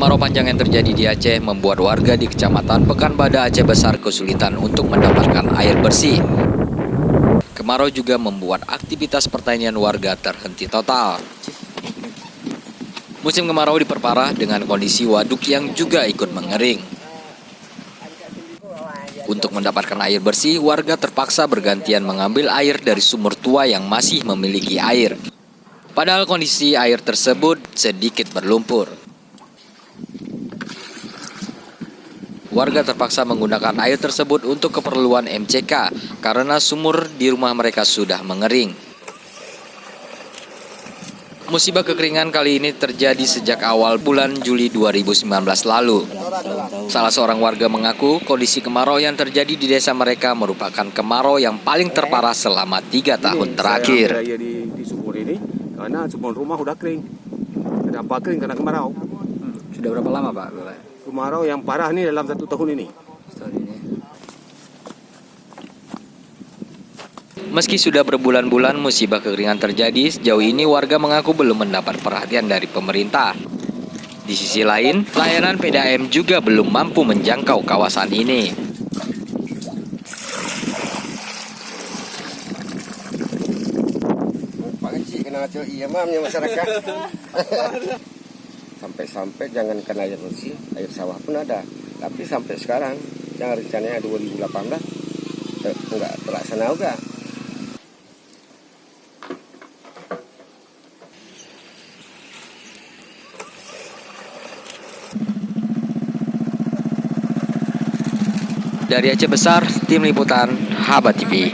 Kemarau panjang yang terjadi di Aceh membuat warga di Kecamatan Pekanbadak Aceh Besar kesulitan untuk mendapatkan air bersih. Kemarau juga membuat aktivitas pertanian warga terhenti total. Musim kemarau diperparah dengan kondisi waduk yang juga ikut mengering. Untuk mendapatkan air bersih, warga terpaksa bergantian mengambil air dari sumur tua yang masih memiliki air. Padahal kondisi air tersebut sedikit berlumpur. Warga terpaksa menggunakan air tersebut untuk keperluan MCK karena sumur di rumah mereka sudah mengering. Musibah kekeringan kali ini terjadi sejak awal bulan Juli 2019 lalu. Salah seorang warga mengaku kondisi kemarau yang terjadi di desa mereka merupakan kemarau yang paling terparah selama 3 tahun terakhir. Saya di sumur ini karena sumur rumah udah kering. Kenapa kering? Karena kemarau. Sudah berapa lama Pak? Kemarau yang parah nih dalam 1 tahun ini. Meski sudah berbulan-bulan musibah kekeringan terjadi, sejauh ini warga mengaku belum mendapat perhatian dari pemerintah. Di sisi lain, layanan PDAM juga belum mampu menjangkau kawasan ini. Pak Kecik kena iya mamnya masyarakat. Sampai jangan kena air bersih, air sawah pun ada. Tapi sampai sekarang, yang rencananya 2018, enggak terlaksana juga. Dari Aceh Besar, Tim Liputan Haba TV.